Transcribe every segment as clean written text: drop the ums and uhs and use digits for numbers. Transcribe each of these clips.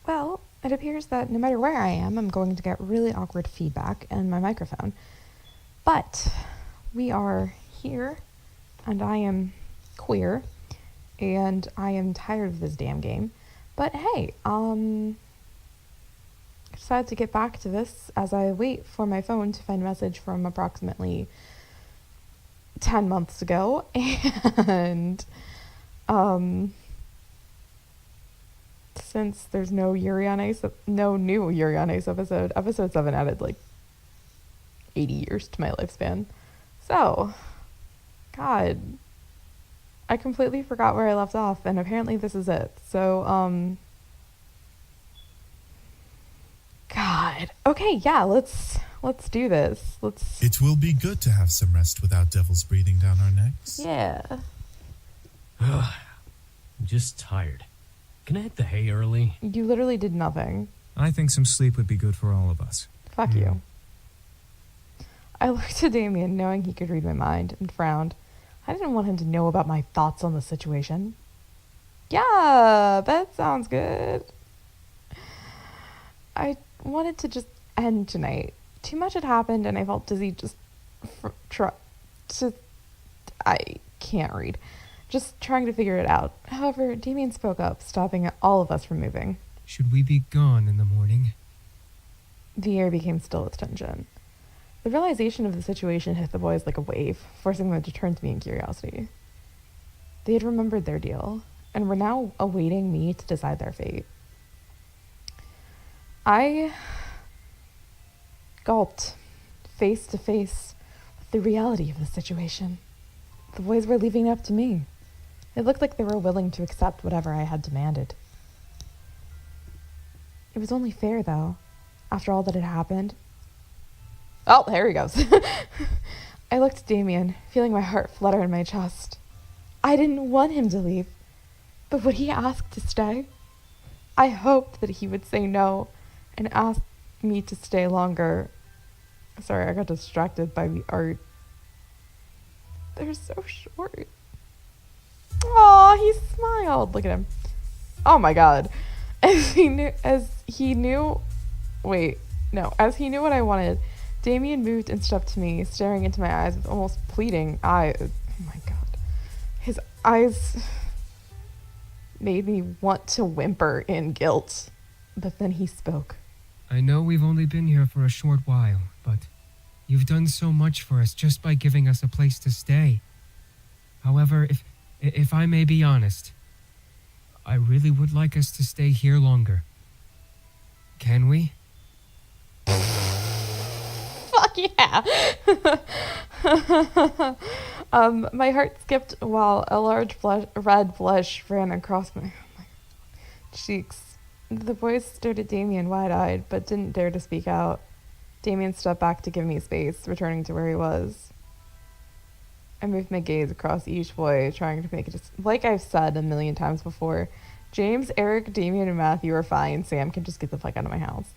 Well, it appears that no matter where I am, I'm going to get really awkward feedback in my microphone. But we are here, and I am queer, and I am tired of this damn game. But hey, I decided to get back to this as I wait for my phone to find a message from approximately 10 months ago. And since there's no Yuri on Ice, no new Yuri on Ice episode 7 added like 80 years to my lifespan. So, God, I completely forgot where I left off, and apparently this is it. So, God. Okay, yeah, let's do this. It will be good to have some rest without devils breathing down our necks. Yeah. I'm just tired. Can I hit the hay early? You literally did nothing. I think some sleep would be good for all of us. Fuck you. I looked at Damien, knowing he could read my mind, and frowned. I didn't want him to know about my thoughts on the situation. Yeah, that sounds good. I wanted to just end tonight. Too much had happened, and I felt dizzy I can't read. Just trying to figure it out. However, Damien spoke up, stopping all of us from moving. Should we be gone in the morning? The air became still with tension. The realization of the situation hit the boys like a wave, forcing them to turn to me in curiosity. They had remembered their deal, and were now awaiting me to decide their fate. I gulped, face to face with the reality of the situation. The boys were leaving it up to me. It looked like they were willing to accept whatever I had demanded. It was only fair, though, after all that had happened. Oh, there he goes. I looked at Damien, feeling my heart flutter in my chest. I didn't want him to leave, but would he ask to stay? I hoped that he would say no and ask me to stay longer. Sorry, I got distracted by the art. They're so short. Aw, he smiled. Look at him. Oh my god. As he knew what I wanted, Damien moved and stepped to me, staring into my eyes with almost pleading eyes. Oh my god. His eyes made me want to whimper in guilt. But then he spoke. I know we've only been here for a short while, but you've done so much for us just by giving us a place to stay. However, if I may be honest, I really would like us to stay here longer. Can we? Fuck yeah! My heart skipped while a large red blush ran across my cheeks. The boys stared at Damien wide-eyed, but didn't dare to speak out. Damien stepped back to give me space, returning to where he was. I moved my gaze across each boy, trying to make it like I've said a million times before. James, Eric, Damien, and Matthew are fine. Sam can just get the fuck out of my house.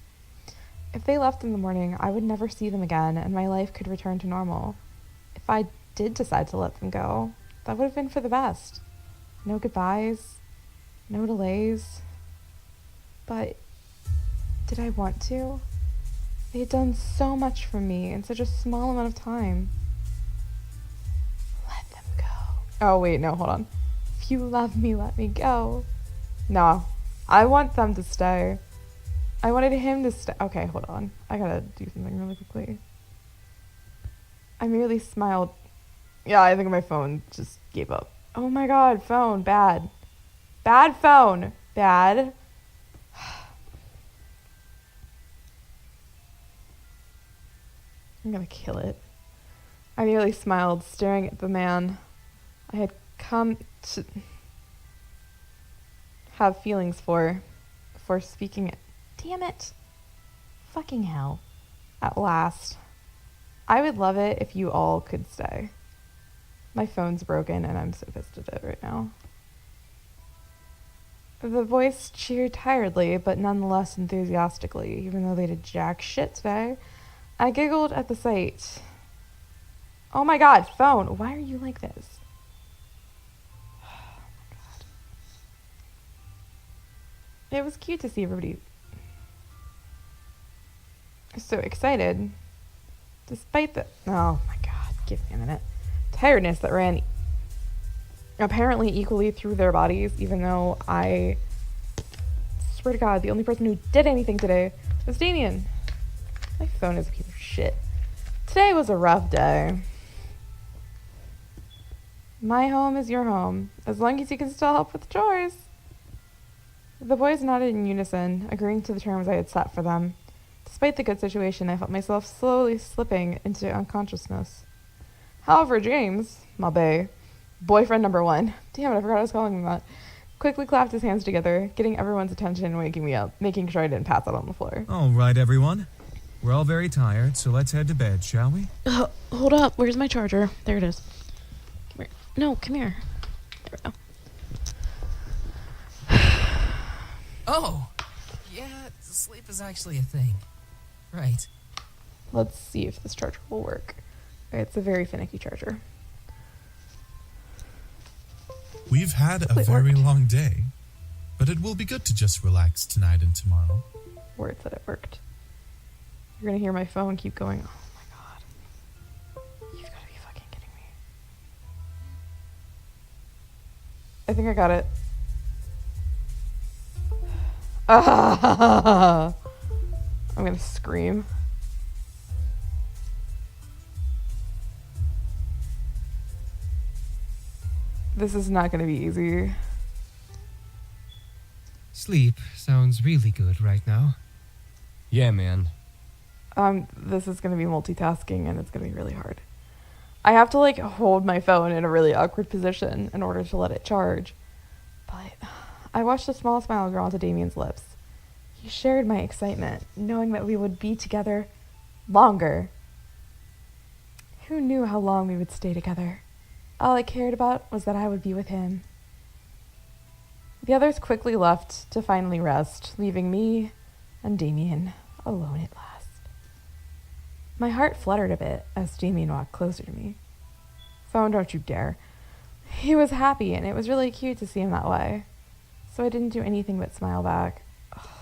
If they left in the morning, I would never see them again, and my life could return to normal. If I did decide to let them go, that would have been for the best. No goodbyes, no delays. But did I want to? They had done so much for me in such a small amount of time. Let them go. Oh, wait, no, hold on. If you love me, let me go. No, I want them to stay. I wanted him to stay. Okay, hold on. I gotta do something really quickly. I merely smiled. Yeah, I think my phone just gave up. Oh my god, phone, bad. Bad phone, bad. I'm gonna kill it. I merely smiled, staring at the man I had come to have feelings for, before speaking it. Damn it. Fucking hell. At last. I would love it if you all could stay. My phone's broken and I'm so pissed at it right now. The voice cheered tiredly, but nonetheless enthusiastically, even though they did jack shit today. I giggled at the sight. Oh my god, phone, why are you like this? Oh my god. It was cute to see everybody so excited, despite the, oh my god, give me a minute, tiredness that ran apparently equally through their bodies, even though I swear to god the only person who did anything today was Damien. My phone is a piece of shit. Today was a rough day. My home is your home, as long as you can still help with chores. The boys nodded in unison, agreeing to the terms I had set for them. Despite the good situation, I felt myself slowly slipping into unconsciousness. However, James, my bae, boyfriend number one, damn it, I forgot I was calling him that, quickly clapped his hands together, getting everyone's attention and waking me up, making sure I didn't pass out on the floor. All right, everyone. We're all very tired, so let's head to bed, shall we? Hold up, where's my charger? There it is. Come here. No, come here. There we go. Oh, yeah, sleep is actually a thing. Right. Let's see if this charger will work. It's a very finicky charger. We've had a It very worked. long day, but it will be good to just relax tonight and tomorrow. Word that it worked. You're gonna hear my phone keep going. Oh my god. You've gotta be fucking kidding me. I think I got it. Ah! I'm gonna scream. This is not gonna be easy. Sleep sounds really good right now. Yeah, man. This is gonna be multitasking and it's gonna be really hard. I have to like hold my phone in a really awkward position in order to let it charge. But I watched a small smile grow onto Damien's lips. He shared my excitement, knowing that we would be together longer. Who knew how long we would stay together? All I cared about was that I would be with him. The others quickly left to finally rest, leaving me and Damien alone at last. My heart fluttered a bit as Damien walked closer to me. Phone, don't you dare. He was happy, and it was really cute to see him that way. So I didn't do anything but smile back.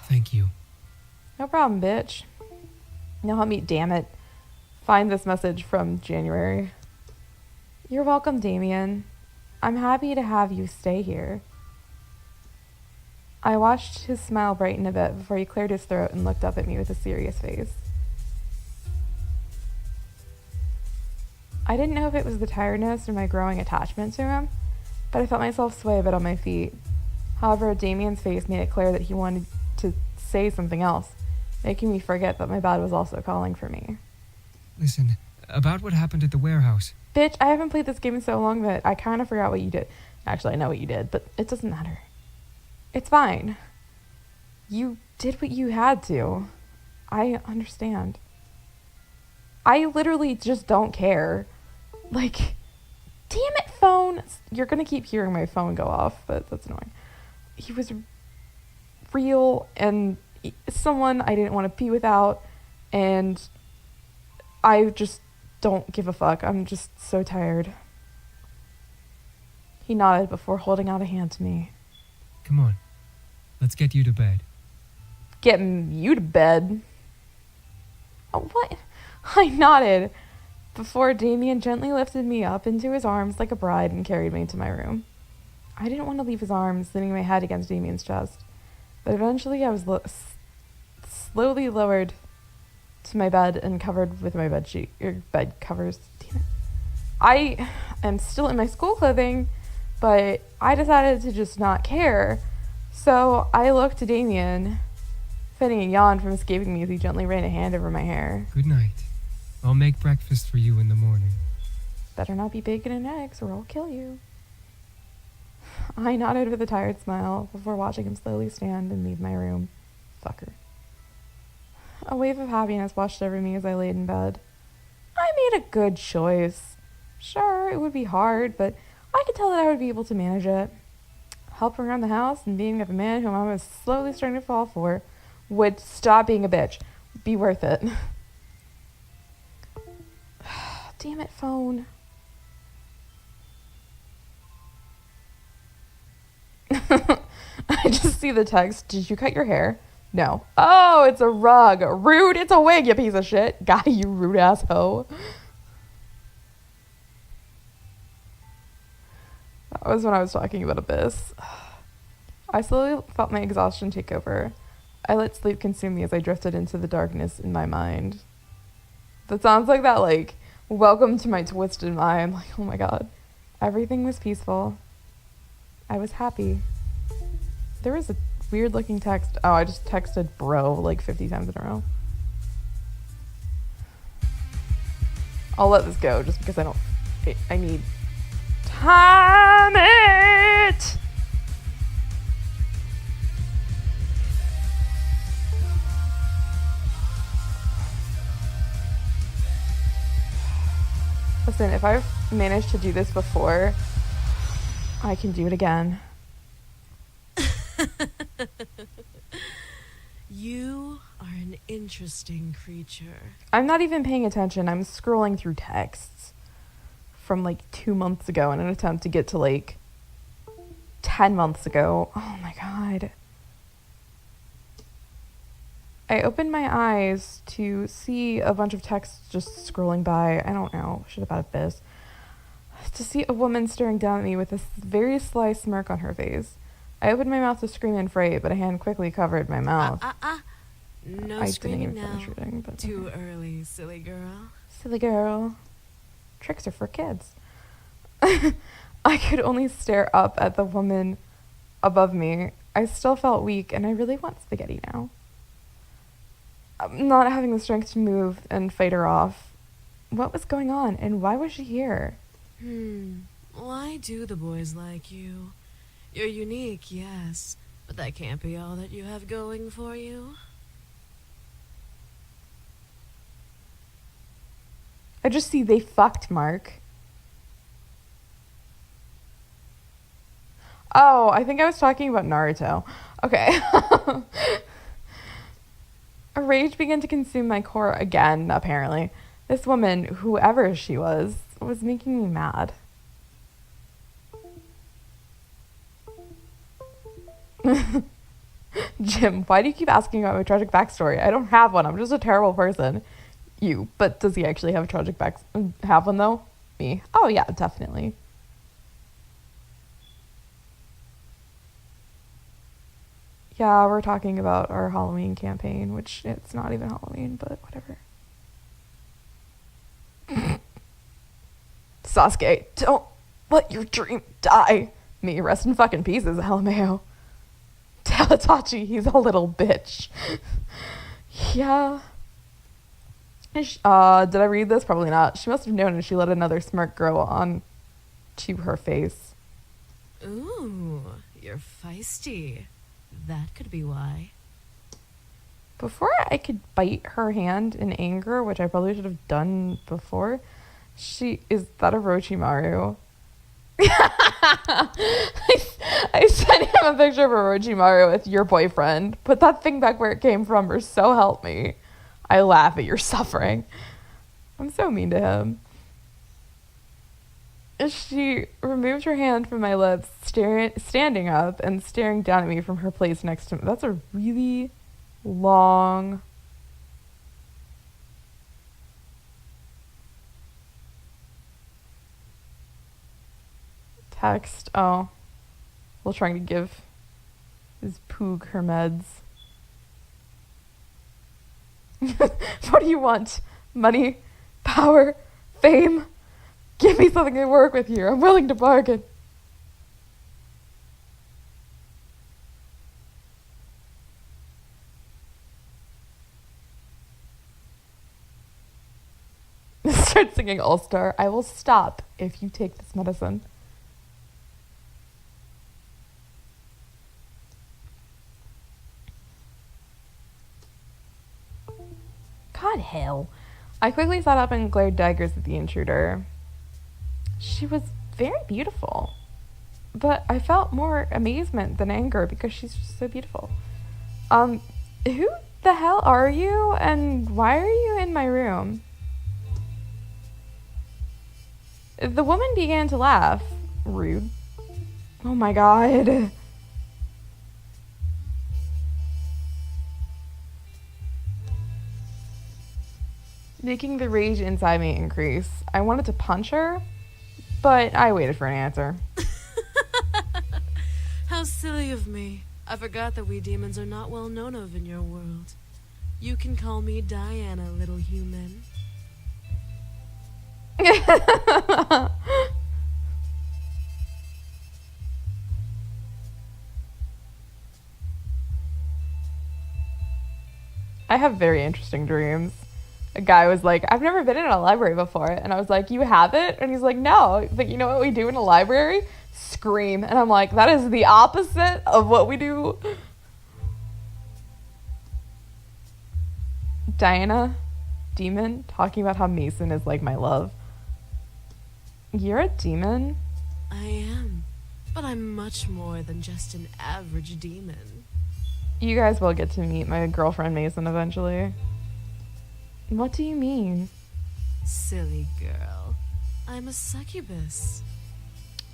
Thank you. No problem, bitch. Now help me, damn it, find this message from January. You're welcome, Damien. I'm happy to have you stay here. I watched his smile brighten a bit before he cleared his throat and looked up at me with a serious face. I didn't know if it was the tiredness or my growing attachment to him, but I felt myself sway a bit on my feet. However, Damien's face made it clear that he wanted to say something else, making me forget that my bed was also calling for me. Listen, about what happened at the warehouse. Bitch, I haven't played this game in so long that I kind of forgot what you did. Actually, I know what you did, but it doesn't matter. It's fine. You did what you had to. I understand. I literally just don't care. Like, damn it, phone. You're gonna keep hearing my phone go off, but that's annoying. He was real and someone I didn't want to be without, and I just don't give a fuck. I'm just so tired. He nodded before holding out a hand to me. Come on. Let's get you to bed. Getting you to bed? Oh, what? I nodded before Damien gently lifted me up into his arms like a bride and carried me to my room. I didn't want to leave his arms, leaning my head against Damien's chest, but eventually I was slowly lowered to my bed and covered with my bed covers. Damn it. I am still in my school clothing, but I decided to just not care. So I looked to Damien, fending a yawn from escaping me as he gently ran a hand over my hair. Good night. I'll make breakfast for you in the morning. Better not be bacon and eggs or I'll kill you. I nodded with a tired smile before watching him slowly stand and leave my room. Fucker. A wave of happiness washed over me as I laid in bed. I made a good choice. Sure, it would be hard, but I could tell that I would be able to manage it. Helping around the house and being with a man whom I was slowly starting to fall for would stop being a bitch. Be worth it. Damn it, phone. I I just see the text. Did you cut your hair? No. Oh, it's a rug. Rude. It's a wig, you piece of shit. Guy, you rude ass hoe. That was when I was talking about Abyss. I slowly felt my exhaustion take over. I let sleep consume me as I drifted into the darkness in my mind. That sounds like that, like, welcome to my twisted mind. Like, oh my god. Everything was peaceful. I was happy. There was a weird looking text. Oh, I just texted bro like 50 times in a row. I'll let this go just because I need time it. Listen, if I've managed to do this before, I can do it again. You are an interesting creature. I'm not even paying attention. I'm scrolling through texts from like 2 months ago in an attempt to get to like 10 months ago. Oh my god. I opened my eyes to see a bunch of texts just scrolling by. I don't know shit about Abyss. To see a woman staring down at me with this very sly smirk on her face. I opened my mouth to scream in fright, but a hand quickly covered my mouth. No I screaming didn't even now. finish reading, but Too early, silly girl. silly girl. Tricks are for kids. I could only stare up at the woman above me. I still felt weak, and I really want spaghetti now. I'm not having the strength to move and fight her off. What was going on, and why was she here? Why do the boys like you? You're unique, yes, but that can't be all that you have going for you. I just see they fucked Mark. Oh, I think I was talking about Naruto. Okay. A rage began to consume my core again, apparently. This woman, whoever she was making me mad. Jim, why do you keep asking about my tragic backstory? I don't have one. I'm just a terrible person. You, but does he actually have a tragic have one though? Me. Oh yeah, definitely. Yeah, we're talking about our Halloween campaign, which it's not even Halloween, but whatever. Sasuke, don't let your dream die. Me, rest in fucking pieces, LMAO. Tell Itachi he's a little bitch. Yeah. Did I read this? Probably not. She must have known, and she let another smirk grow on to her face. Ooh, you're feisty. That could be why. Before I could bite her hand in anger, which I probably should have done before, is that Orochimaru? I sent him a picture of Orochimaru with your boyfriend. Put that thing back where it came from, or so help me. I laugh at your suffering. I'm so mean to him. She removed her hand from my lips, standing up and staring down at me from her place next to me. That's a really long text. Oh. While trying to give his poog her meds. What do you want? Money? Power? Fame? Give me something to work with here. I'm willing to bargain. Start singing All Star. I will stop if you take this medicine. God, hell. I quickly sat up and glared daggers at the intruder. She was very beautiful, but I felt more amazement than anger because she's just so beautiful. Who the hell are you, and why are you in my room? The woman began to laugh. Rude. Oh my god. making the rage inside me increase. I wanted to punch her, but I waited for an answer. How silly of me. I forgot that we demons are not well known of in your world. You can call me Diana, little human. I have very interesting dreams. A guy was like, I've never been in a library before. And I was like, you haven't? And he's like, no. But you know what we do in a library? Scream. And I'm like, that is the opposite of what we do. Diana, demon, talking about how Mason is like my love. You're a demon? I am. But I'm much more than just an average demon. You guys will get to meet my girlfriend Mason eventually. What do you mean? Silly girl. I'm a succubus.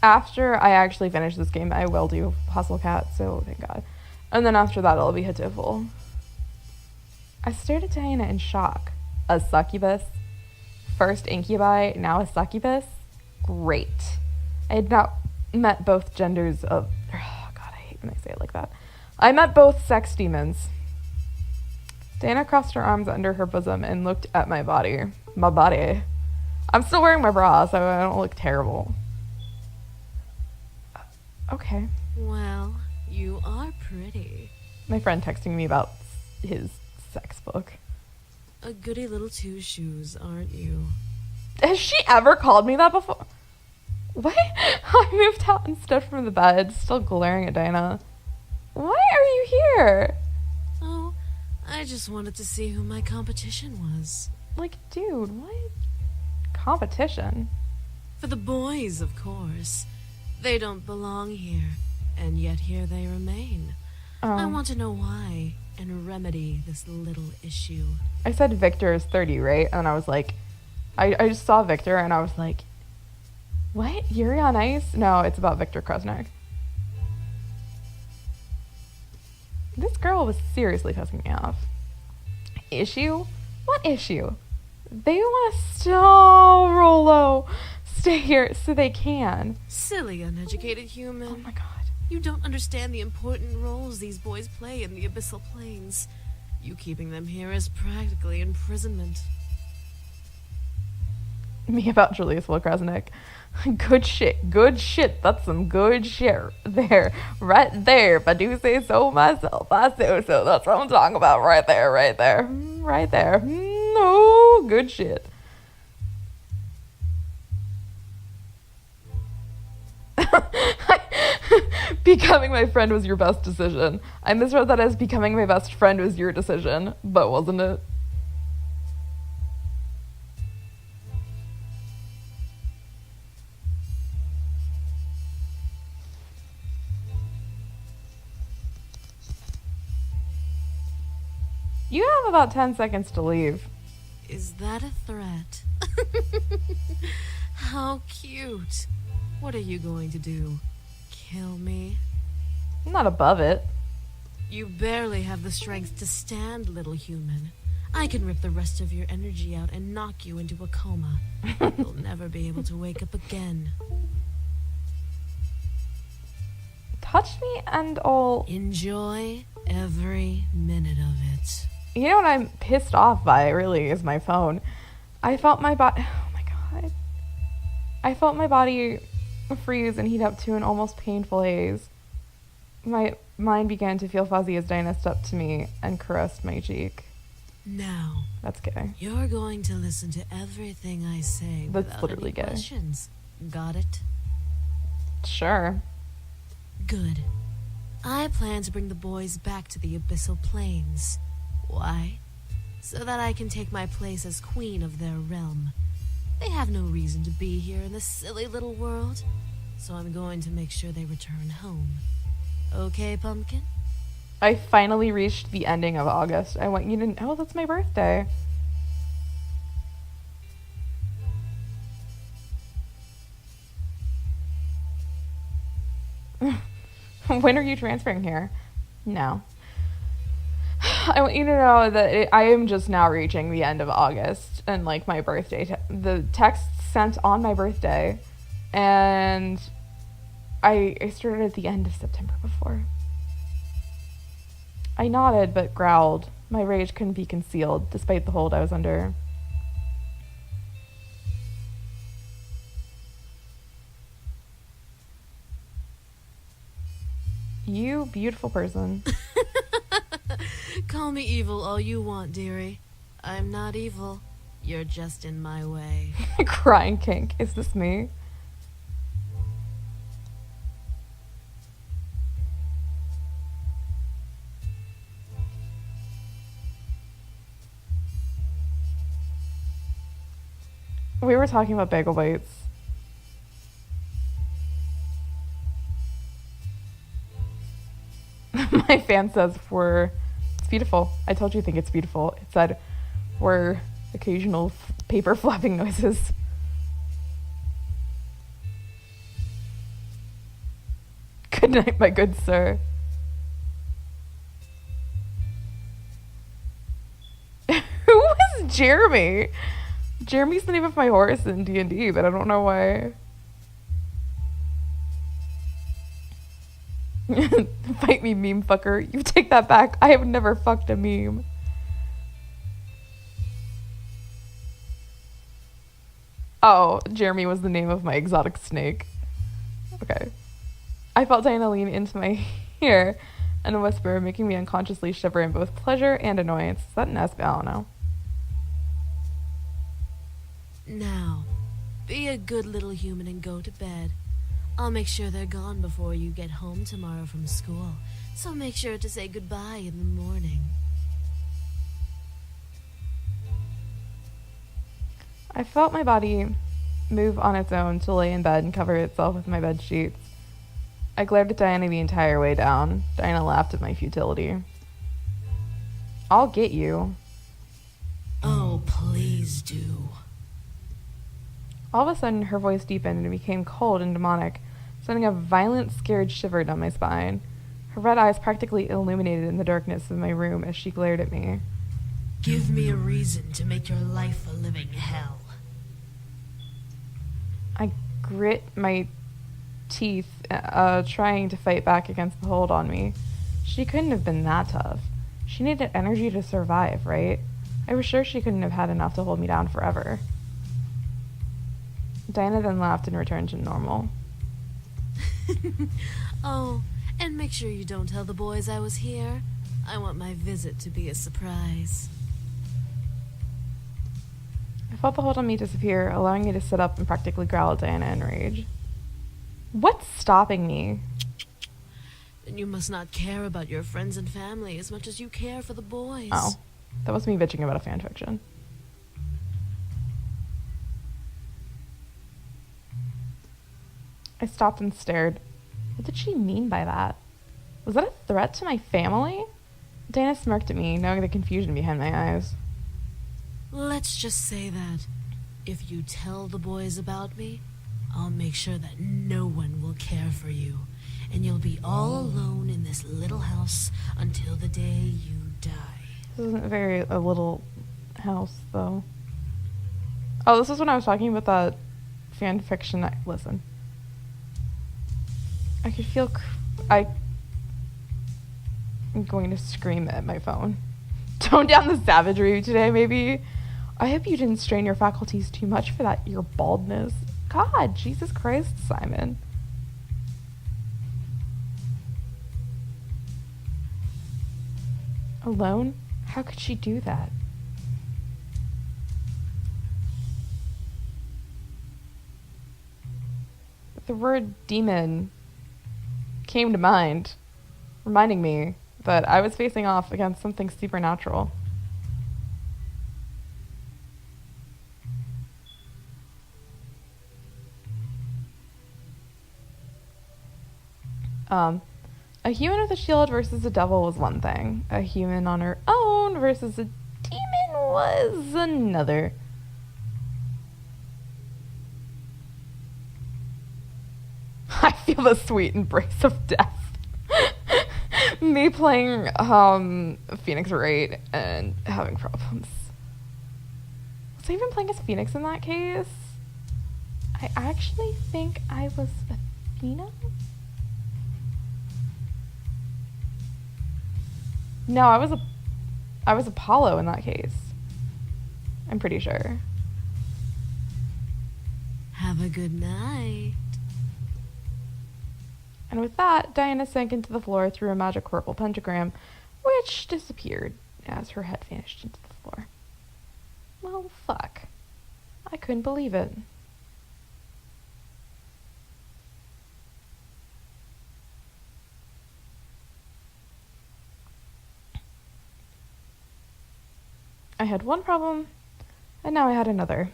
After I actually finish this game, I will do Hustle Cat, so thank God. And then after that, it'll be Hitiful. I stared at Diana in shock. A succubus? First incubi, now a succubus? Great. I had not met both genders of... Oh God, I hate when I say it like that. I met both sex demons. Diana crossed her arms under her bosom and looked at my body. My body. I'm still wearing my bra, so I don't look terrible. Okay. Well, you are pretty. My friend texting me about his sex book. A goody little two shoes, aren't you? Has she ever called me that before? What? I moved out and stood from the bed, still glaring at Diana. Why are you here? Oh, I just wanted to see who my competition was. Like, dude, what? Competition? For the boys, of course. They don't belong here, and yet here they remain. I want to know why, and remedy this little issue. I said Victor is 30, right? And I was like, I just saw Victor, and I was like, what? Yuri on Ice? No, it's about Victor Krusnak. This girl was seriously pissing me off. Issue? What issue? They want to so roll low. Stay here so they can. Silly, uneducated human. Oh my God. You don't understand the important roles these boys play in the abyssal planes. You keeping them here is practically imprisonment. Me about Julius Wilkrasnick. Good shit. That's some good shit there. Right there. If I do say so myself, I say so. That's what I'm talking about right there. Right there. No, good shit. Becoming my friend was your best decision. I misread that as becoming my best friend was your decision, but wasn't it? You have about 10 seconds to leave. Is that a threat? How cute. What are you going to do? Kill me? I'm not above it. You barely have the strength to stand, little human. I can rip the rest of your energy out and knock you into a coma. You'll never be able to wake up again. Touch me and I'll... Enjoy every minute of it. You know what I'm pissed off by, really, is my phone. I felt my body... Oh my God. I felt my body freeze and heat up to an almost painful haze. My mind began to feel fuzzy as Diana stepped to me and caressed my cheek. Now, That's gay. you're going to listen to everything I say That's without literally any gay. questions. Got it? Sure. Good. I plan to bring the boys back to the abyssal planes. Why? So that I can take my place as queen of their realm. They have no reason to be here in this silly little world, so I'm going to make sure they return home. Okay, Pumpkin? I finally reached the ending of August. I want you to know that's my birthday. When are you transferring here? No. I want you to know that I am just now reaching the end of August. and like my birthday. The text sent on my birthday, and I started at the end of September before. I nodded but growled. My rage couldn't be concealed, despite the hold I was under. You beautiful person. Call me evil all you want, dearie. I'm not evil. You're just in my way. Crying kink. Is this me? We were talking about bagel bites. My fan says it's beautiful. I told you I think it's beautiful. It said were occasional paper flapping noises. Good night, my good sir. Who was Jeremy? Jeremy's the name of my horse in D&D, but I don't know why. Fight me, meme fucker. You take that back. I have never fucked a meme. Oh, Jeremy was the name of my exotic snake. Okay. I felt Diana lean into my ear and whisper, making me unconsciously shiver in both pleasure and annoyance. Is that an S? I don't know. Now, be a good little human and go to bed. I'll make sure they're gone before you get home tomorrow from school, so make sure to say goodbye in the morning. I felt my body move on its own to lay in bed and cover itself with my bed sheets. I glared at Diana the entire way down. Diana laughed at my futility. I'll get you. Oh, please do. All of a sudden, her voice deepened and became cold and demonic, sending a violent, scared shiver down my spine. Her red eyes practically illuminated in the darkness of my room as she glared at me. Give me a reason to make your life a living hell. I grit my teeth, trying to fight back against the hold on me. She couldn't have been that tough. She needed energy to survive, right? I was sure she couldn't have had enough to hold me down forever. Diana then laughed and returned to normal. Oh, and make sure you don't tell the boys I was here. I want my visit to be a surprise. I felt the hold on me disappear, allowing me to sit up and practically growl at Diana in rage. What's stopping me? Then you must not care about your friends and family as much as you care for the boys. Oh, that was me bitching about a fanfiction. I stopped and stared. What did she mean by that? Was that a threat to my family? Dana smirked at me, knowing the confusion behind my eyes. Let's just say that if you tell the boys about me, I'll make sure that no one will care for you, and you'll be all alone in this little house until the day you die. This isn't a little house, though. Oh, this is when I was talking about that fan fiction. Listen. I could feel... I'm going to scream at my phone. Tone down the savagery today, maybe. I hope you didn't strain your faculties too much for that, your baldness. God, Jesus Christ, Simon. Alone? How could she do that? The word demon came to mind, reminding me that I was facing off against something supernatural. A human with a shield versus a devil was one thing. A human on her own versus a demon was another. I feel the sweet embrace of death. Me playing Phoenix Wright and having problems. Was I even playing as Phoenix in that case? I actually think I was Athena? No, I was Apollo in that case. I'm pretty sure. Have a good night. And with that, Diana sank into the floor through a magic purple pentagram, which disappeared as her head vanished into the floor. Well, fuck. I couldn't believe it. I had one problem, and now I had another.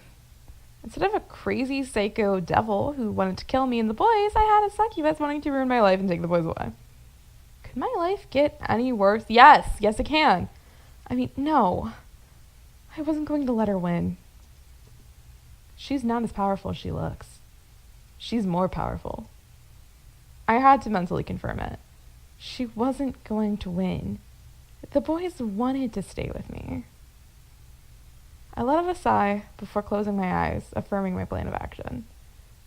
Instead of a crazy psycho devil who wanted to kill me and the boys, I had a succubus wanting to ruin my life and take the boys away. Could my life get any worse? Yes, it can. I mean, no. I wasn't going to let her win. She's not as powerful as she looks. She's more powerful. I had to mentally confirm it. She wasn't going to win. The boys wanted to stay with me. I let out a sigh before closing my eyes, affirming my plan of action.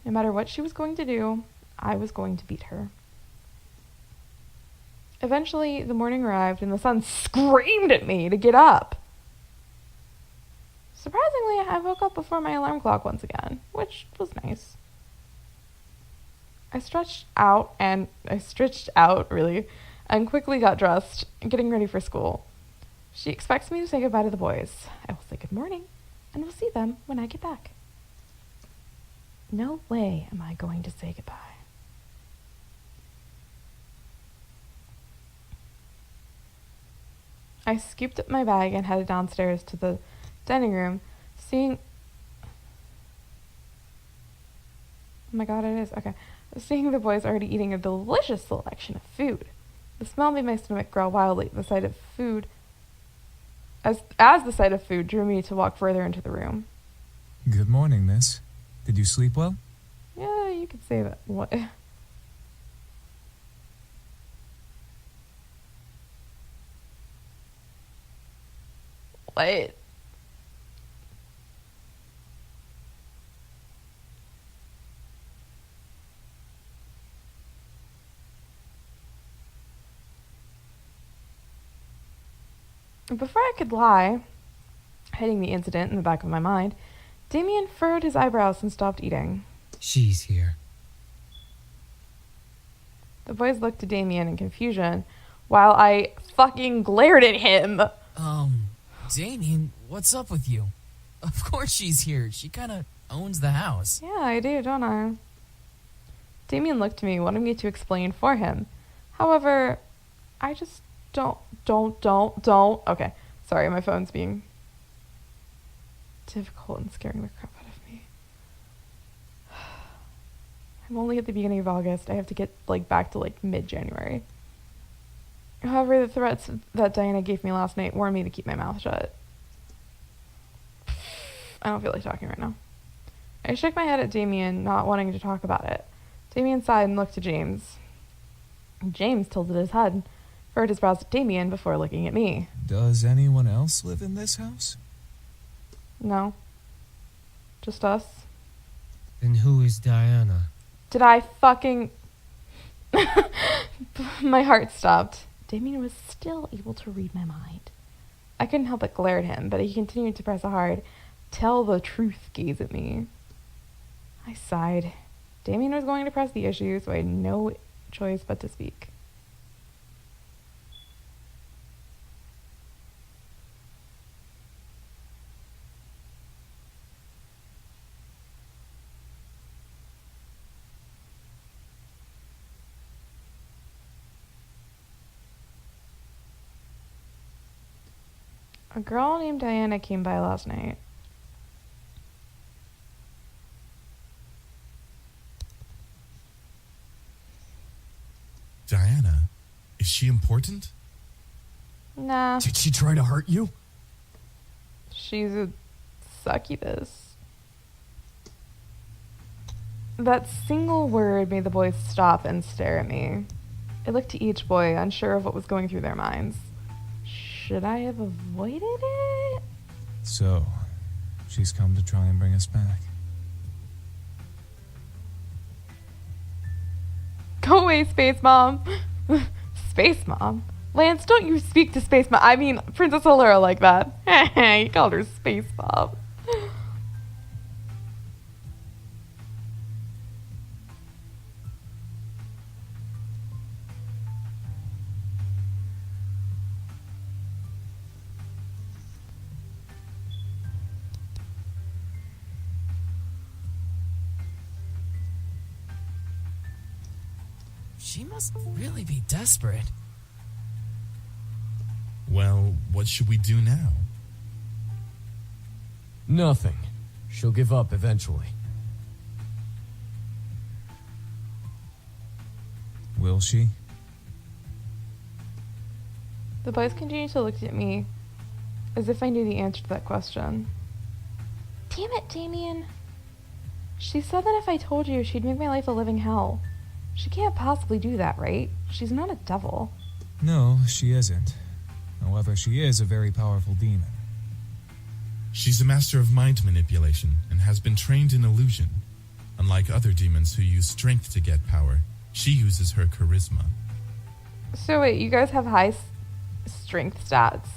No matter what she was going to do, I was going to beat her. Eventually, the morning arrived and the sun screamed at me to get up. Surprisingly, I woke up before my alarm clock once again, which was nice. I stretched out, and quickly got dressed, getting ready for school. She expects me to say goodbye to the boys. I will say good morning, and we'll see them when I get back. No way am I going to say goodbye. I scooped up my bag and headed downstairs to the dining room, seeing... Oh my god, it is. Okay. Seeing the boys already eating a delicious selection of food. The smell made my stomach growl wildly. The sight of food... As the sight of food drew me to walk further into the room. Good morning, miss. Did you sleep well? Yeah, you could say that. What? What? Before I could lie, hiding the incident in the back of my mind, Damien furrowed his eyebrows and stopped eating. She's here. The boys looked to Damien in confusion, while I fucking glared at him. Damien, what's up with you? Of course she's here. She kinda owns the house. Yeah, I do, don't I? Damien looked to me, wanting me to explain for him. However, I just don't. Okay, sorry, my phone's being difficult and scaring the crap out of me. I'm only at the beginning of August. I have to get, back to, mid-January. However, the threats that Diana gave me last night warned me to keep my mouth shut. I don't feel like talking right now. I shook my head at Damien, not wanting to talk about it. Damien sighed and looked to James. James tilted his head, furrowed his brows at Damien before looking at me. Does anyone else live in this house? No. Just us. Then who is Diana? Did I fucking... My heart stopped. Damien was still able to read my mind. I couldn't help but glare at him, but he continued to press a hard, tell the truth gaze at me. I sighed. Damien was going to press the issue, so I had no choice but to speak. A girl named Diana came by last night. Diana? Is she important? Nah, Did she try to hurt you? she's a succubus. That single word made the boys stop and stare at me. I looked to each boy, unsure of what was going through their minds. Should I have avoided it? So, she's come to try and bring us back. Go away, Space Mom. Space Mom? Lance, don't you speak to Space Mom. I mean, Princess Allura like that. You called her Space Mom. She must really be desperate. Well, what should we do now? Nothing. She'll give up eventually. Will she? The boys continued to look at me as if I knew the answer to that question. Damn it, Damien. She said that if I told you, she'd make my life a living hell. She can't possibly do that, right? She's not a devil. No, she isn't. However, she is a very powerful demon. She's a master of mind manipulation and has been trained in illusion. Unlike other demons who use strength to get power, she uses her charisma. So wait, you guys have high strength stats?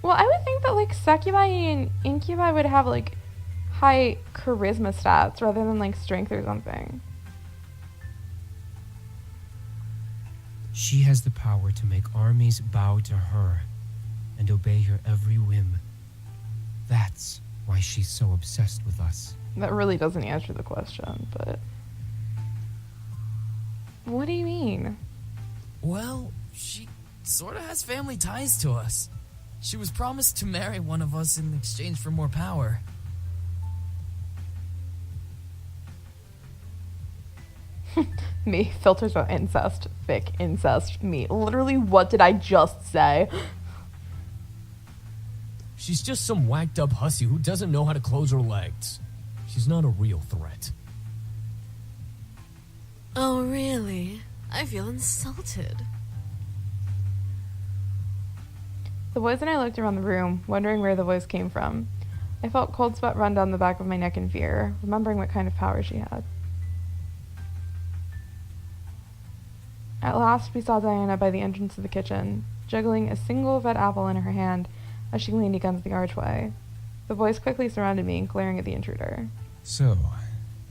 Well, I would think that like succubi and incubi would have like high charisma stats rather than like strength or something. She has the power to make armies bow to her and obey her every whim. That's why she's so obsessed with us. That really doesn't answer the question, but... What do you mean? Well, she sort of has family ties to us. She was promised to marry one of us in exchange for more power. Me, filters on incest, thick incest, me. Literally, what did I just say? She's just some whacked up hussy who doesn't know how to close her legs. She's not a real threat. Oh, really? I feel insulted. The boys and I looked around the room, wondering where the voice came from. I felt cold sweat run down the back of my neck in fear, remembering what kind of power she had. At last, we saw Diana by the entrance of the kitchen, juggling a single red apple in her hand as she leaned against the archway. The boys quickly surrounded me, glaring at the intruder. So,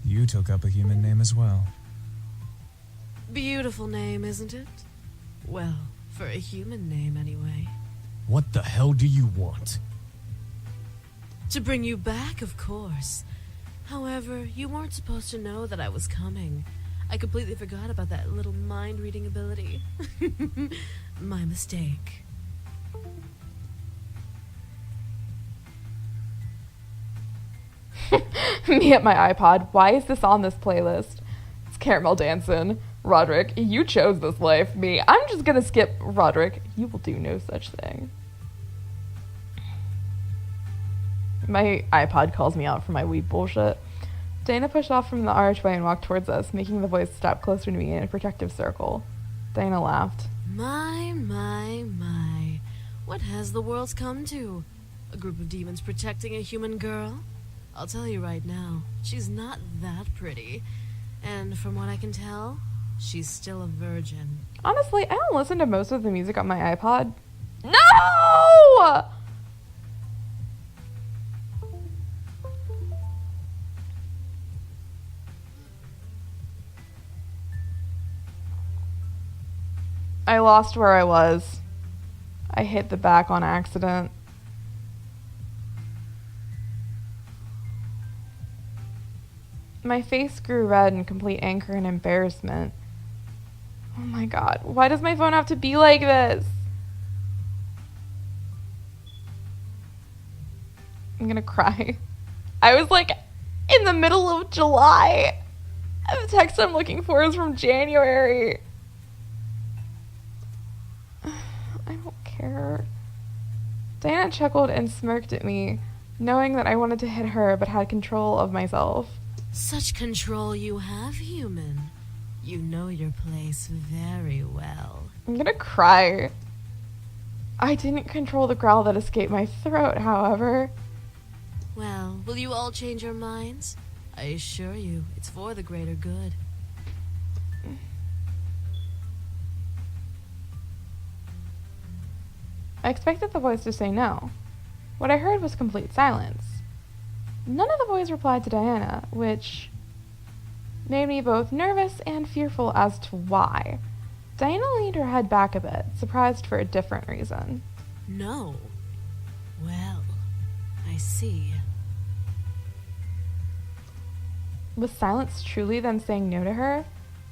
you took up a human name as well. Beautiful name, isn't it? Well, for a human name, anyway. What the hell do you want? To bring you back, of course. However, you weren't supposed to know that I was coming. I completely forgot about that little mind-reading ability. My mistake. Me at my iPod. Why is this on this playlist? It's Caramel Dancin'. Roderick, you chose this life. Me, I'm just gonna skip Roderick. You will do no such thing. My iPod calls me out for my weed bullshit. Diana pushed off from the archway and walked towards us, making the voice step closer to me in a protective circle. Diana laughed. My. What has the world come to? A group of demons protecting a human girl? I'll tell you right now, she's not that pretty. And from what I can tell, she's still a virgin. Honestly, I don't listen to most of the music on my iPod. No! I lost where I was. I hit the back on accident. My face grew red in complete anger and embarrassment. Oh my god, why does my phone have to be like this? I'm gonna cry. I was like in the middle of July. The text I'm looking for is from January. I don't care. Diana chuckled and smirked at me, knowing that I wanted to hit her but had control of myself. Such control you have, human. You know your place very well. I'm gonna cry. I didn't control the growl that escaped my throat, however. Well, will you all change your minds? I assure you, it's for the greater good. I expected the boys to say no. What I heard was complete silence. None of the boys replied to Diana, which made me both nervous and fearful as to why. Diana leaned her head back a bit, surprised for a different reason. No. Well, I see. Was silence truly them saying no to her?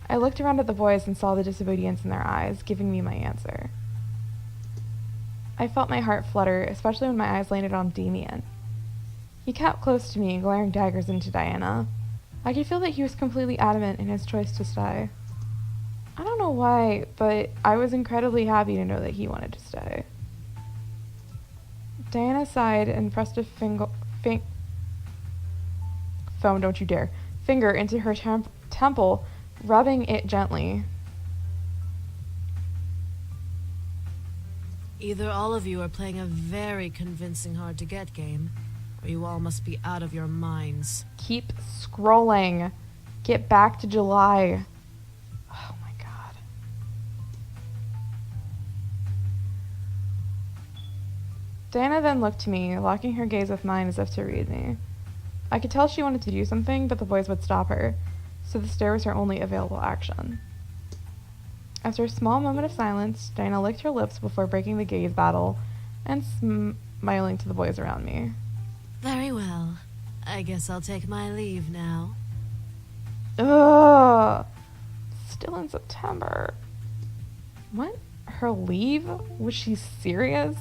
I looked around at the boys and saw the disobedience in their eyes, giving me my answer. I felt my heart flutter, especially when my eyes landed on Damien. He kept close to me, glaring daggers into Diana. I could feel that he was completely adamant in his choice to stay. I don't know why, but I was incredibly happy to know that he wanted to stay. Diana sighed and pressed a phone, don't you dare, finger into her temple, rubbing it gently. Either all of you are playing a very convincing hard-to-get game, or you all must be out of your minds. Keep scrolling. Get back to July. Oh my god. Diana then looked to me, locking her gaze with mine as if to read me. I could tell she wanted to do something, but the boys would stop her, so the stare was her only available action. After a small moment of silence, Diana licked her lips before breaking the gaze battle and smiling to the boys around me. Very well. I guess I'll take my leave now. Ugh. Still in September. What? Her leave? Was she serious?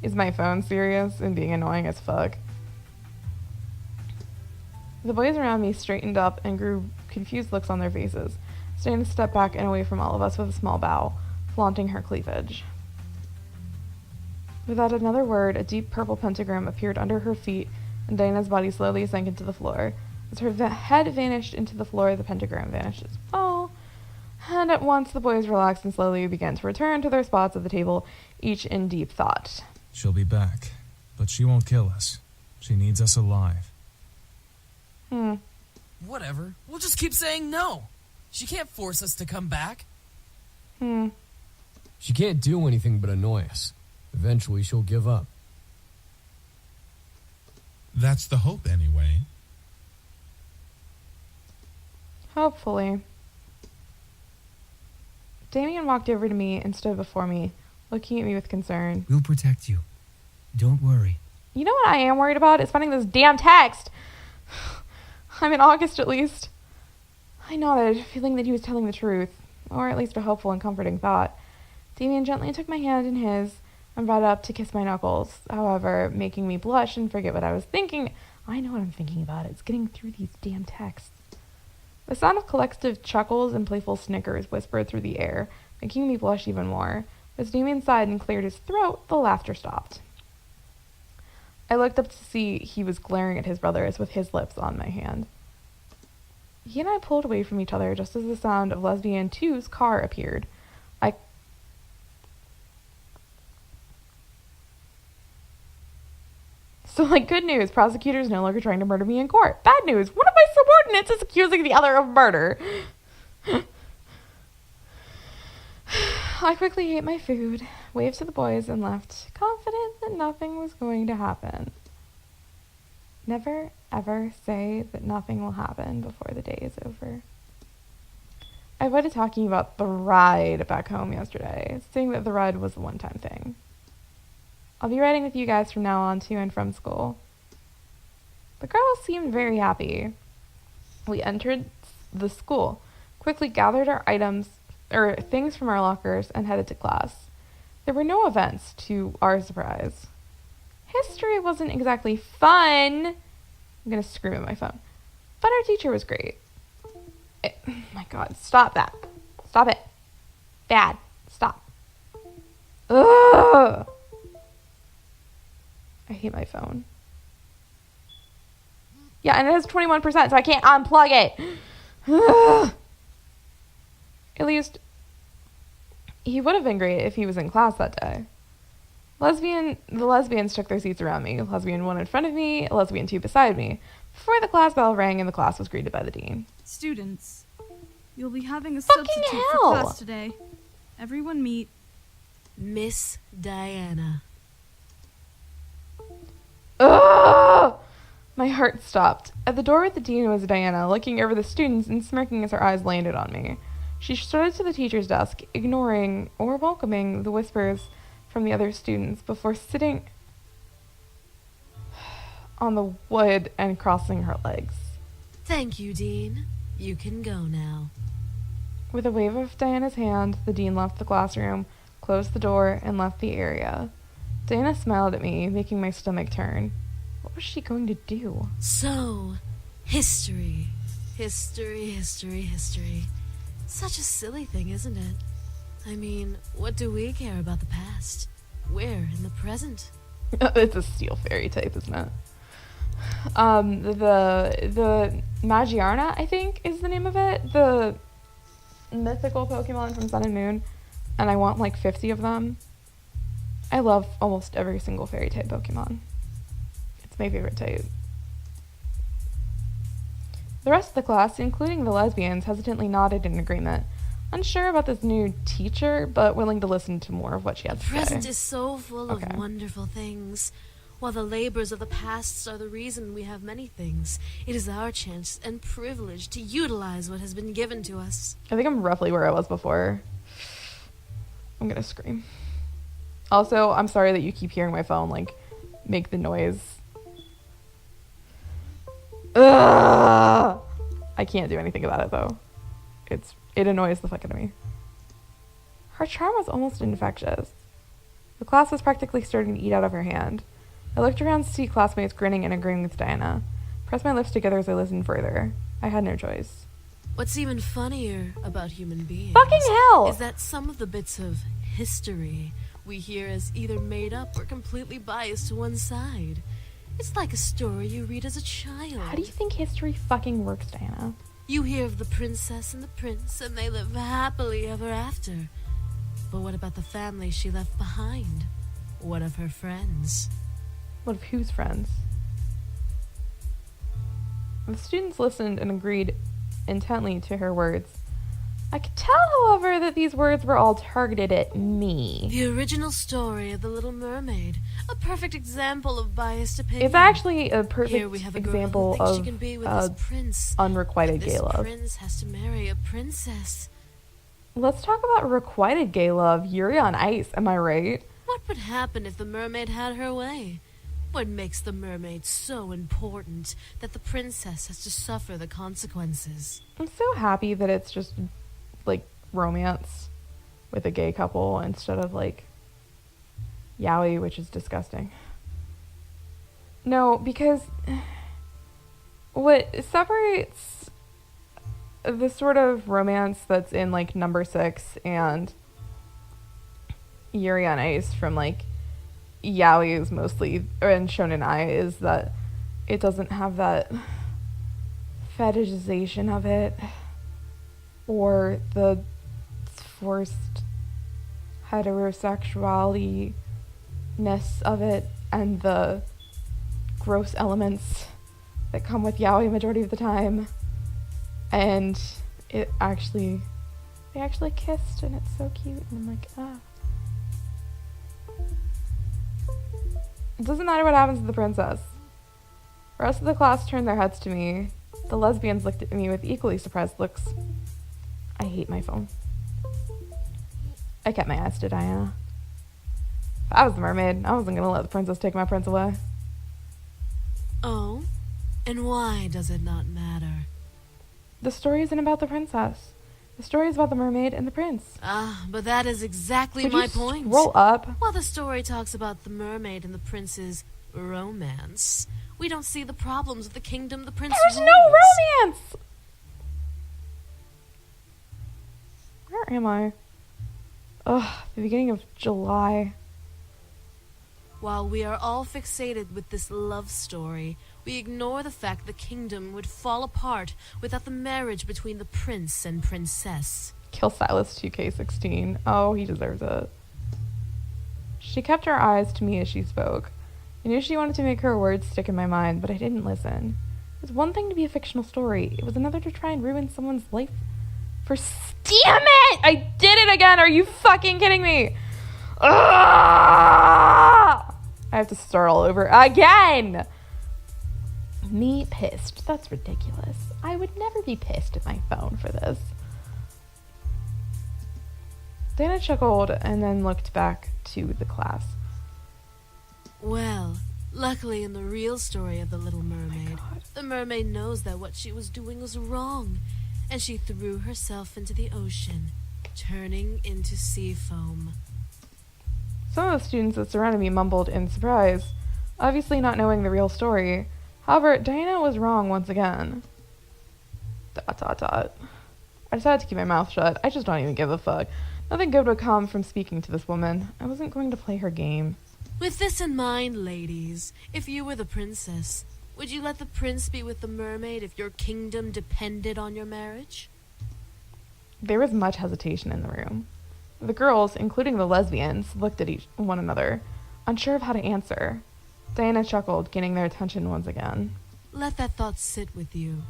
Is my phone serious and being annoying as fuck? The boys around me straightened up and grew confused looks on their faces. Diana stepped back and away from all of us with a small bow, flaunting her cleavage. Without another word, a deep purple pentagram appeared under her feet, and Diana's body slowly sank into the floor. As her head vanished into the floor, the pentagram vanished as well. And at once the boys relaxed and slowly began to return to their spots at the table, each in deep thought. She'll be back, but she won't kill us. She needs us alive. Whatever. We'll just keep saying no. She can't force us to come back. She can't do anything but annoy us. Eventually she'll give up. That's the hope, anyway. Hopefully. Damien walked over to me and stood before me, looking at me with concern. We'll protect you. Don't worry. You know what I am worried about? Is finding this damn text. I'm in August at least. I nodded, feeling that he was telling the truth, or at least a hopeful and comforting thought. Damien gently took my hand in his and brought it up to kiss my knuckles, however, making me blush and forget what I was thinking. I know what I'm thinking about. It's getting through these damn texts. The sound of collective chuckles and playful snickers whispered through the air, making me blush even more. As Damien sighed and cleared his throat, the laughter stopped. I looked up to see he was glaring at his brothers with his lips on my hand. He and I pulled away from each other just as the sound of Lesbian 2's car appeared. So, good news, prosecutors no longer trying to murder me in court. Bad news, one of my subordinates is accusing the other of murder. I quickly ate my food, waved to the boys, and left, confident that nothing was going to happen. Never, ever say that nothing will happen before the day is over. I avoided talking about the ride back home yesterday, saying that the ride was a one-time thing. I'll be riding with you guys from now on to and from school. The girls seemed very happy. We entered the school, quickly gathered our things from our lockers, and headed to class. There were no events, to our surprise. History wasn't exactly fun. I'm gonna scream at my phone. But our teacher was great. My god, stop that. Stop it. Bad. Stop. Ugh. I hate my phone. Yeah, and it has 21%, so I can't unplug it. Ugh. At least, he would have been great if he was in class that day. The lesbians took their seats around me. Lesbian 1 in front of me, lesbian 2 beside me, before the class bell rang and the class was greeted by the dean. Students, you'll be having a Fucking substitute hell! for class today. Everyone meet Miss Diana. Ugh! My heart stopped. At the door with the dean was Diana, looking over the students and smirking as her eyes landed on me. She strutted to the teacher's desk, ignoring or welcoming the whispers from the other students before sitting on the wood and crossing her legs. Thank you, Dean. You can go now. With a wave of Diana's hand, the dean left the classroom, closed the door, and left the area. Diana smiled at me, making my stomach turn. What was she going to do? So, history. History, history, history. Such a silly thing, isn't it? I mean, what do we care about the past? We're in the present. It's a steel fairy type, isn't it? The Magiarna, I think, is the name of it. The mythical Pokemon from Sun and Moon. And I want like 50 of them. I love almost every single fairy type Pokemon. It's my favorite type. The rest of the class, including the lesbians, hesitantly nodded in agreement, unsure about this new teacher, but willing to listen to more of what she had The to say. present is so full Okay. of wonderful things. While the labors of the past are the reason we have many things, it is our chance and privilege to utilize what has been given to us. I think I'm roughly where I was before. I'm gonna scream. Also, I'm sorry that you keep hearing my phone, like, make the noise. Ugh! I can't do anything about it, though. It annoys the fuck out of me. Her charm was almost infectious. The class was practically starting to eat out of her hand. I looked around to see classmates grinning and agreeing with Diana. Pressed my lips together as I listened further. I had no choice. What's even funnier about human beings Fucking hell! is that some of the bits of history we hear as either made up or completely biased to one side. It's like a story you read as a child. How do you think history fucking works, Diana? You hear of the princess and the prince, and they live happily ever after. But what about the family she left behind? What of her friends? What of whose friends? The students listened and agreed intently to her words. I could tell, however, that these words were all targeted at me. The original story of the Little Mermaid, a perfect example of biased opinion. It's actually a Here perfect we have a girl who example thinks she of can be with this prince. unrequited This gay love. prince has to marry a princess. Let's talk about requited gay love. Yuri on Ice, am I right? What would happen if the mermaid had her way? What makes the mermaid so important that the princess has to suffer the consequences? I'm so happy that it's just, like, romance with a gay couple instead of, like, yaoi, which is disgusting. No, because what separates the sort of romance that's in, like, number 6 and Yuri on Ice from, like, yaoi is mostly, or in Shonen Ai, is that it doesn't have that fetishization of it or the forced heterosexuality-ness of it and the gross elements that come with yaoi majority of the time. And they actually kissed, and it's so cute, and I'm like, ah. It doesn't matter what happens to the princess. The rest of the class turned their heads to me. The lesbians looked at me with equally surprised looks. I hate my phone. I kept my eyes to Diana. If I was the mermaid, I wasn't gonna let the princess take my prince away. Oh? And why does it not matter? The story isn't about the princess. The story is about the mermaid and the prince. Ah, but that is exactly Could my you point. scroll up? While the story talks about the mermaid and the prince's romance, we don't see the problems of the kingdom the prince There's rules. no romance! Where am I? Ugh, the beginning of July. While we are all fixated with this love story, we ignore the fact the kingdom would fall apart without the marriage between the prince and princess. Kill Silas 2K16. Oh, he deserves it. She kept her eyes to me as she spoke. I knew she wanted to make her words stick in my mind, but I didn't listen. It was one thing to be a fictional story. It was another to try and ruin someone's life for... Damn it! I did it again! Are you fucking kidding me? Ah! I have to start all over again! Me pissed. That's ridiculous. I would never be pissed at my phone for this. Dana chuckled and then looked back to the class. Well, luckily in the real story of the Little Mermaid, the mermaid knows that what she was doing was wrong, and she threw herself into the ocean, turning into sea foam. Some of the students that surrounded me mumbled in surprise, obviously not knowing the real story. However, Diana was wrong once again. ... I decided to keep my mouth shut. I just don't even give a fuck. Nothing good would come from speaking to this woman. I wasn't going to play her game. With this in mind, ladies, if you were the princess, would you let the prince be with the mermaid if your kingdom depended on your marriage? There was much hesitation in the room. The girls, including the lesbians, looked at one another, unsure of how to answer. Diana chuckled, gaining their attention once again. Let that thought sit with you.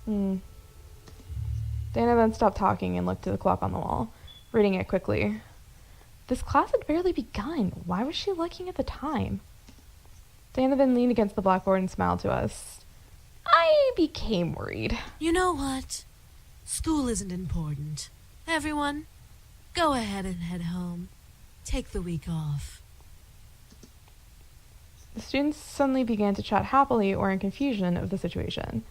Diana then stopped talking and looked to the clock on the wall, reading it quickly. This class had barely begun. Why was she looking at the time? Diana then leaned against the blackboard and smiled to us. I became worried. You know what? School isn't important. Everyone, go ahead and head home. Take the week off. The students suddenly began to chat happily or in confusion of the situation.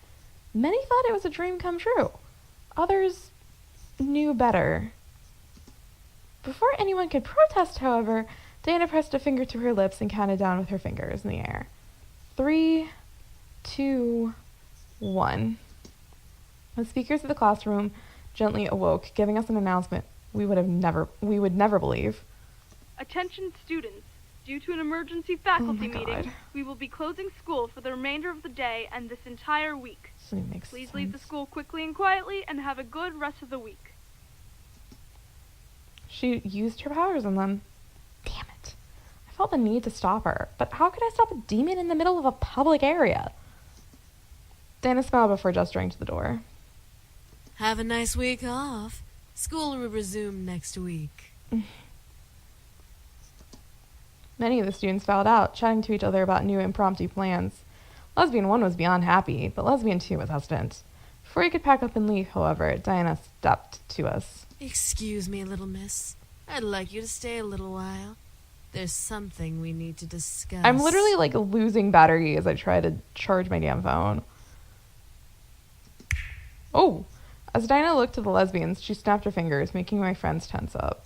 Many thought it was a dream come true. Others knew better. Before anyone could protest, however, Diana pressed a finger to her lips and counted down with her fingers in the air. 3, 2, 1. The speakers of the classroom gently awoke, giving us an announcement we would never believe. Attention students. Due to an emergency faculty God. meeting, we will be closing school for the remainder of the day and this entire week. Doesn't even make Please sense. leave the school quickly and quietly and have a good rest of the week. She used her powers on them. Damn it. I felt the need to stop her, but how could I stop a demon in the middle of a public area? Diana smiled before gesturing to the door. Have a nice week off. School will resume next week. Many of the students filed out, chatting to each other about new impromptu plans. Lesbian 1 was beyond happy, but Lesbian 2 was hesitant. Before he could pack up and leave, however, Diana stepped to us. Excuse me, little miss. I'd like you to stay a little while. There's something we need to discuss. I'm literally like losing battery as I try to charge my damn phone. Oh! As Diana looked to the lesbians, she snapped her fingers, making my friends tense up.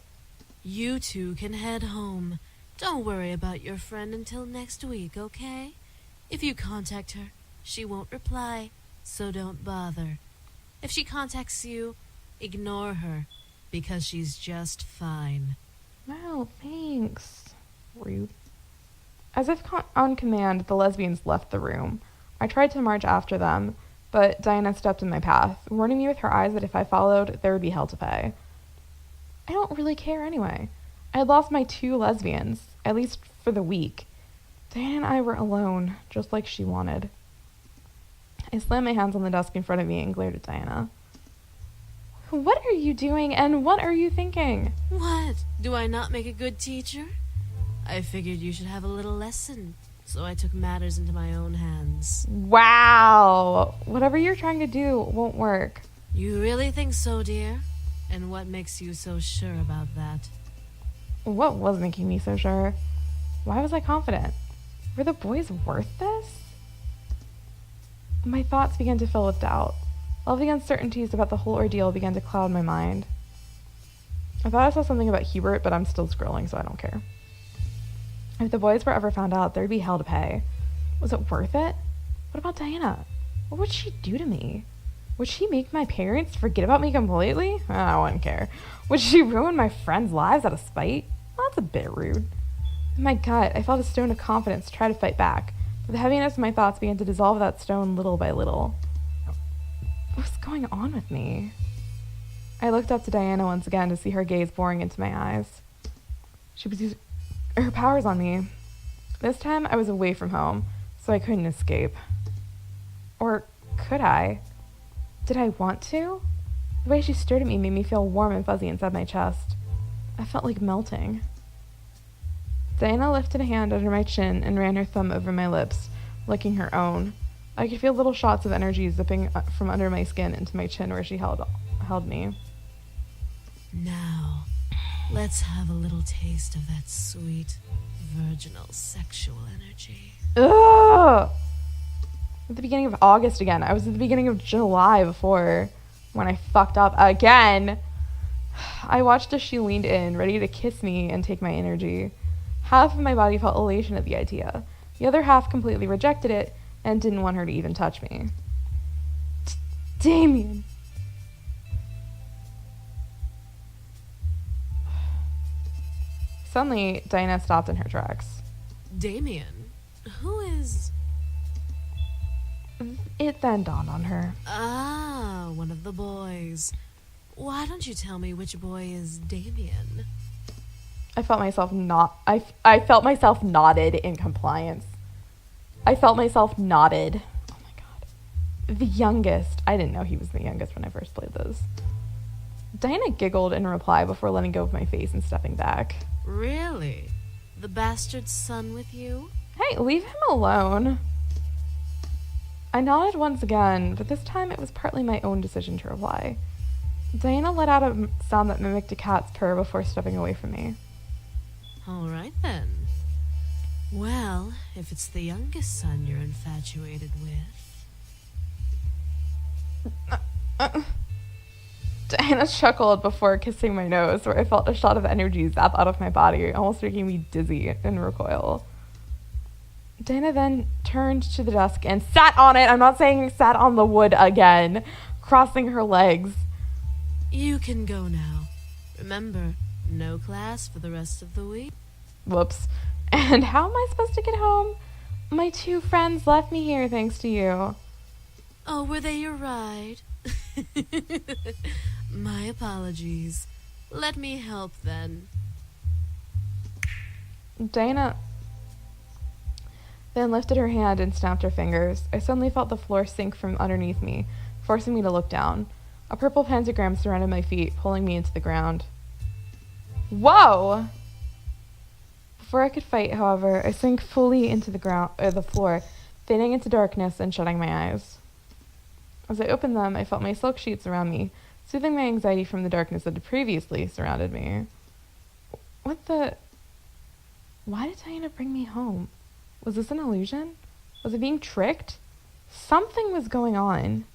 You two can head home. Don't worry about your friend until next week, okay? If you contact her, she won't reply, so don't bother. If she contacts you, ignore her, because she's just fine. Wow, thanks. Rude. As if on command, the lesbians left the room. I tried to march after them, but Diana stepped in my path, warning me with her eyes that if I followed, there would be hell to pay. I don't really care anyway. I had lost my 2 lesbians, at least for the week. Diana and I were alone, just like she wanted. I slammed my hands on the desk in front of me and glared at Diana. What are you doing and what are you thinking? What? Do I not make a good teacher? I figured you should have a little lesson, so I took matters into my own hands. Wow! Whatever you're trying to do won't work. You really think so, dear? And what makes you so sure about that? What was making me so sure? Why was I confident? Were the boys worth this? My thoughts began to fill with doubt. All the uncertainties about the whole ordeal began to cloud my mind. I thought I saw something about Hubert, but I'm still scrolling, so I don't care. If the boys were ever found out, there'd be hell to pay. Was it worth it? What about Diana? What would she do to me? Would she make my parents forget about me completely? I wouldn't care. Would she ruin my friends' lives out of spite? Well, that's a bit rude. In my gut, I felt a stone of confidence to try to fight back, but the heaviness of my thoughts began to dissolve that stone little by little. What was going on with me? I looked up to Diana once again to see her gaze boring into my eyes. She was Her power's on me. This time I was away from home, so I couldn't escape. Or could I? Did I want to? The way she stared at me made me feel warm and fuzzy inside my chest. I felt like melting. Diana lifted a hand under my chin and ran her thumb over my lips, licking her own. I could feel little shots of energy zipping from under my skin into my chin where she held me. Now, let's have a little taste of that sweet, virginal sexual energy. Ugh! At the beginning of August again. I was at the beginning of July before, when I fucked up again. I watched as she leaned in, ready to kiss me and take my energy. Half of my body felt elation at the idea. The other half completely rejected it and didn't want her to even touch me. Damien! Suddenly, Diana stopped in her tracks. Damien? Who is... It then dawned on her. Ah, one of the boys. Why don't you tell me which boy is Damien? I felt myself nodded in compliance. I felt myself nodded. Oh my god. The youngest. I didn't know he was the youngest when I first played this. Diana giggled in reply before letting go of my face and stepping back. Really? The bastard's son with you? Hey, leave him alone. I nodded once again, but this time it was partly my own decision to reply. Diana let out a sound that mimicked a cat's purr before stepping away from me. All right then. Well, if it's the youngest son you're infatuated with... Diana chuckled before kissing my nose, where I felt a shot of energy zap out of my body, almost making me dizzy in recoil. Diana then turned to the desk and sat on it. I'm not saying sat on the wood again, crossing her legs. You can go now. Remember, no class for the rest of the week. Whoops. And how am I supposed to get home? My two friends left me here thanks to you. Oh, were they your ride? My apologies. Let me help then. Diana then lifted her hand and snapped her fingers. I suddenly felt the floor sink from underneath me, forcing me to look down. A purple pentagram surrounded my feet, pulling me into the ground. Whoa! Before I could fight, however, I sank fully into the floor, fading into darkness and shutting my eyes. As I opened them, I felt my silk sheets around me, soothing my anxiety from the darkness that had previously surrounded me. What the... Why did Diana bring me home? Was this an illusion? Was I being tricked? Something was going on.